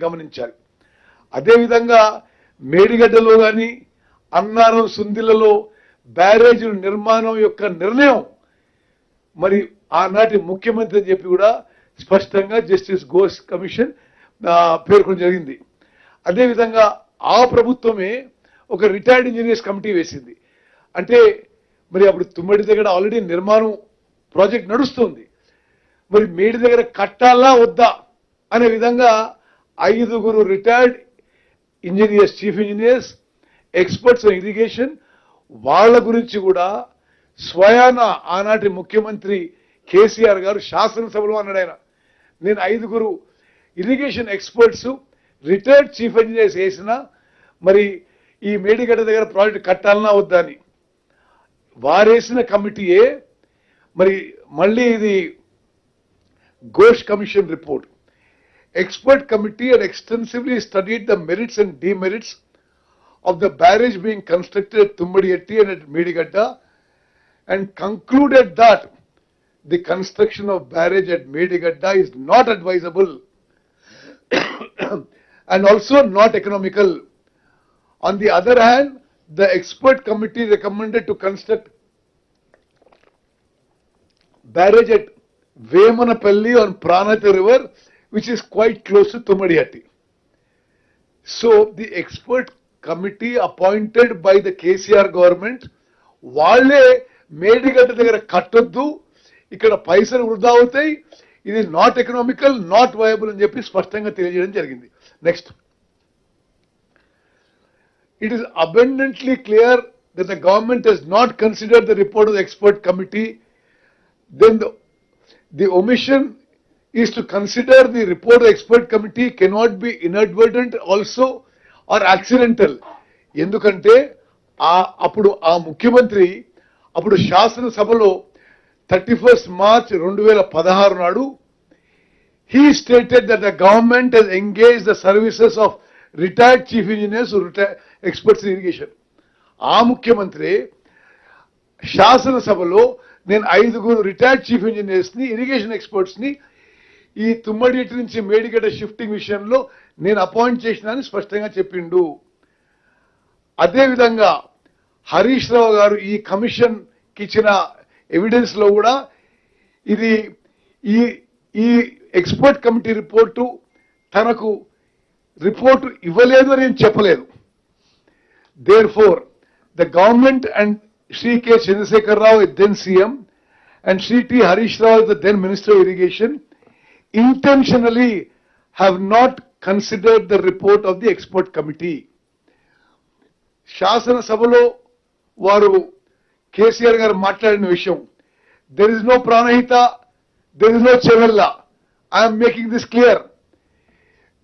గమనించాలి. అదేవిధంగా మేడిగడ్డలో కానీ అన్నారం సుందిలలో బ్యారేజీల నిర్మాణం యొక్క నిర్ణయం మరి ఆనాటి ముఖ్యమంత్రి అని చెప్పి కూడా స్పష్టంగా జస్టిస్ ఘోష్ కమిషన్ పేర్కొనడం జరిగింది. అదేవిధంగా ఆ ప్రభుత్వమే ఒక రిటైర్డ్ ఇంజనీర్స్ కమిటీ వేసింది. అంటే మరి అప్పుడు తుమ్మడి దగ్గర ఆల్రెడీ నిర్మాణం ప్రాజెక్ట్ నడుస్తుంది, మరి మేడి దగ్గర కట్టాలా వద్దా అనే విధంగా 5 retired engineers, chief engineers, experts in irrigation వాళ్ళ గురించి కూడా స్వయాన ఆనాటి ముఖ్యమంత్రి కేసీఆర్ గారు శాసనసభలో అన్నాడు. ఆయన నేను 5 irrigation experts retired chief engineers వేసిన మరి ఈ మేడిగడ్డ దగ్గర ప్రాజెక్ట్ కట్టాలన్నా వద్దా అని వారేసిన కమిటీయే మరి మళ్ళీ ఇది Ghosh commission report. Expert committee had extensively studied the merits and demerits of the barrage being constructed at Tummadiyetti and at Medigadda and concluded that the construction of barrage at Medigadda is not advisable and also not economical. On the other hand, the expert committee recommended to construct barrage at Vemanapalli on Pranati River, which is quite close to Tummadiyetti. So the expert committee appointed by the KCR government, వాళ్ళే మేడిగడ్డ దగ్గర కట్టొద్దు, ఇక్కడ పైసలు వృధా అవుతాయి, ఇది not economical, not viable అని చెప్పి స్పష్టంగా తెలియజేయడం జరిగింది. Next, it is abundantly clear that the government has not considered the report of the expert committee. Then the omission is to consider the report of the expert committee cannot be inadvertent also or accidental. ఎందుకంటే అప్పుడు ఆ ముఖ్యమంత్రి అప్పుడు శాసనసభలో 31st March 2016 నాడు he stated that the government has engaged the services of retired chief engineers who retired experts in irrigation. ఆ ముఖ్యమంత్రి శాసనసభలో నేను 5 రిటైర్డ్ చీఫ్ ఇంజనీర్స్ ని, ఇరిగేషన్ ఎక్స్పర్ట్స్ ని ఈ తుమ్మడియేటి నుంచి మేడిగడ్డ షిఫ్టింగ్ విషయంలో నేను అపాయింట్ చేసినానని స్పష్టంగా చెప్పిండు. అదేవిధంగా హరీష్ రావు గారు ఈ కమిషన్ కి ఇచ్చిన ఎవిడెన్స్ లో కూడా ఇది ఈ ఎక్స్పర్ట్ కమిటీ రిపోర్టు తనకు రిపోర్టు ఇవ్వలేదు అని నేను చెప్పలేదు. Therefore, the government and Shri K. Chandrasekhar Rao, then CM, and Shri T. Harish Rao, the then Minister of Irrigation, intentionally have not considered the report of the expert committee. శాసన సభలో వారు కేసీఆర్ గారు మాట్లాడిన విషయం, there is no pranahita, there is no chevella. I am making this clear.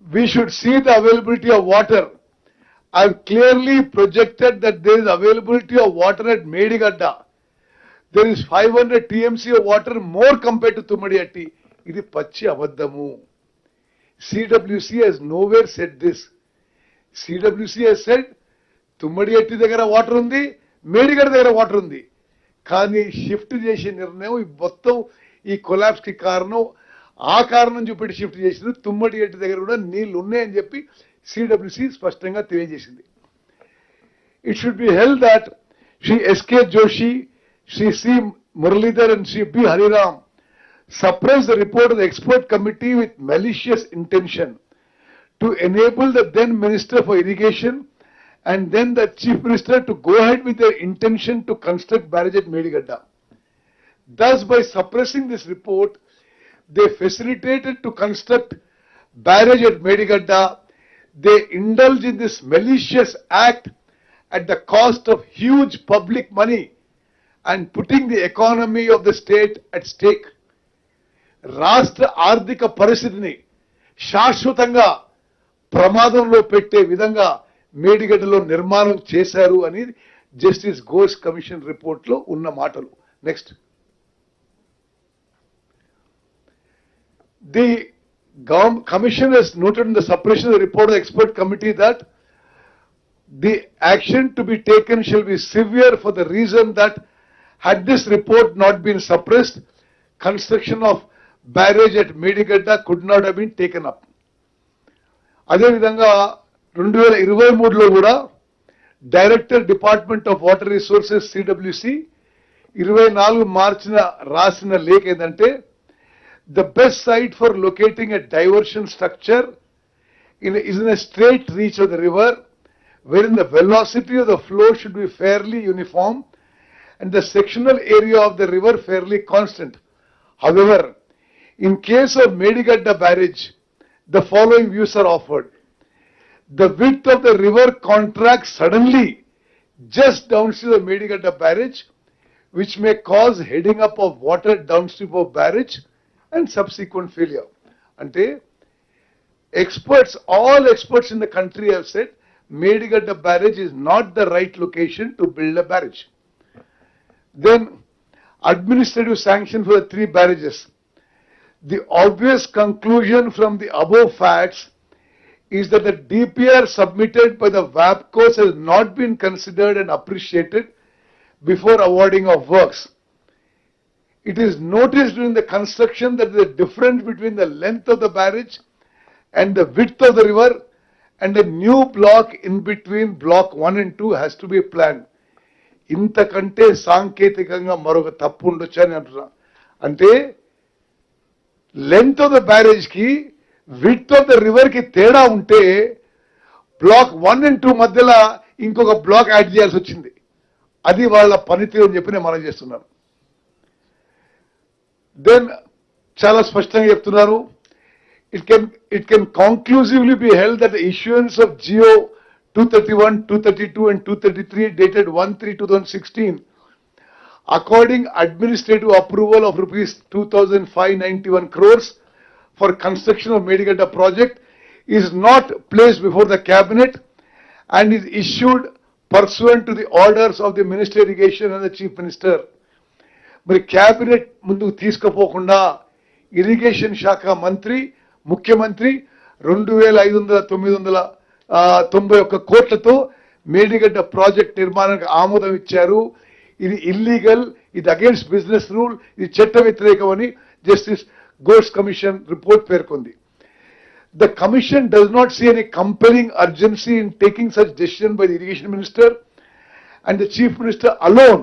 We should see the availability of water. I have clearly projected that there is availability of water at Medigadda. There is 500 TMC of water more compared to Tummadiyetti. ఇది పచ్చి అబద్ధము. CWC has nowhere said this. CWC has said తుమ్మడియేటి దగ్గర water ఉంది, మేడిగడ్డ దగ్గర water ఉంది, కానీ shift చేసే నిర్ణయం మొత్తం ఈ కొలాప్స్ కి కారణం ఆ కారణం చూపెట్టి షిఫ్ట్ చేసింది. తుమ్మడియేటి దగ్గర కూడా నీళ్లు ఉన్నాయని చెప్పి CWC స్పష్టంగా తెలియజేసింది. It should be held that Shri S.K. Joshi, Shri C. Muralidhar and Shri B. Hariram suppress the report of the expert committee with malicious intention to enable the then Minister for Irrigation and then the Chief Minister to go ahead with their intention to construct barrage at Medigadda. Thus, by suppressing this report, they facilitated to construct barrage at Medigadda. They indulge in this malicious act at the cost of huge public money and putting the economy of the state at stake. రాష్ట్ర ఆర్థిక పరిస్థితిని శాశ్వతంగా ప్రమాదంలో పెట్టే విధంగా మేడిగడ్డలో నిర్మాణం చేశారు అని జస్టిస్ ఘోష్ కమిషన్ రిపోర్ట్ లో ఉన్న మాటలు. Next, the commission has noted in the suppression of the report of the expert committee that the action to be taken shall be severe for the reason that had this report not been suppressed, construction of barrage at Medigadda could not have been taken up. అదేవిధంగా 2023లో కూడా director department of water resources CWC 24 మార్చిన రాసిన లేఖ ఏంటంటే the best site for locating a diversion structure is in a straight reach of the river wherein the velocity of the flow should be fairly uniform and the sectional area of the river fairly constant. However, in case of Medigadda barrage, the following views are offered. The width of the river contracts suddenly just downstream of Medigadda barrage, which may cause heading up of water downstream of barrage and subsequent failure. Ante experts, all experts in the country have said Medigadda barrage is not the right location to build a barrage. Then administrative sanction for the 3 barrages. The obvious conclusion from the above facts is that the DPR submitted by the WAPCOs has not been considered and appreciated before awarding of works. It is noticed during the construction that the difference between the length of the barrage and the width of the river and a new block in between block 1 and 2 has to be planned. ఇంతకంటే సాంకేతికంగా మరొక తప్పు ఉండొచ్చు అని అంటున్నా. అంటే length of the barrage కి width of the river కి తేడా ఉంటే బ్లాక్ 1 and 2 మధ్యలో ఇంకొక బ్లాక్ యాడ్ చేయాల్సి వచ్చింది. అది వాళ్ళ పనితీరు అని చెప్పి నేను మనం చేస్తున్నాను. దెన్ చాలా స్పష్టంగా చెప్తున్నారు. It can conclusively be held that the issuance of GO 231, 232 and 233 dated 1/3/2016 according administrative approval of rupees 2,591 crores for construction of Medigadda project is not placed before the cabinet and is issued pursuant to the orders of the Minister of Irrigation and the Chief Minister. మరి cabinet ముందుకు తీసుకుపోకుండా irrigation శాఖ మంత్రి ముఖ్యమంత్రి 2,591 కోట్లతో Medigadda project నిర్మాణానికి ఆమోదం ఇచ్చారు. ఇది ఇల్లీగల్, ఇది అగేన్స్ట్ బిజినెస్ రూల్, ఇది చట్ట వ్యతిరేకమని జస్టిస్ గోడ్స్ కమిషన్ రిపోర్ట్ పేర్కొంది. The commission does not see any compelling urgency in taking such decision by the irrigation minister and the chief minister alone,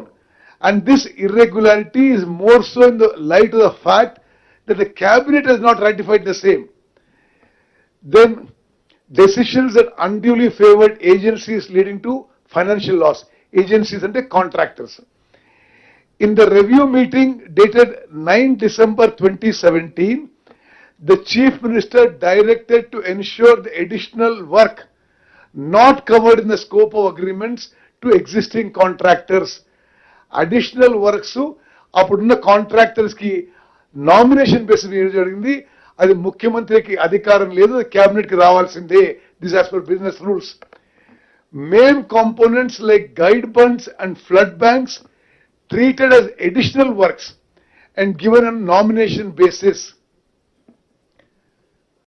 and this irregularity is more so in the light of the fact that the cabinet has not ratified the same. Then decisions that unduly favored agencies leading to financial loss. Agencies and the contractors. In the review meeting dated 9 December 2017, the chief minister directed to ensure the additional work not covered in the scope of agreements to existing contractors. Additional works అప్పుడున్న contractors కి nomination basis మీద జరిగింది. అది ముఖ్యమంత్రికి అధికారం లేదు, అది cabinet కి రావాల్సిందే. This as per business rules. Main components like guide bunds and flood banks treated as additional works and given on nomination basis.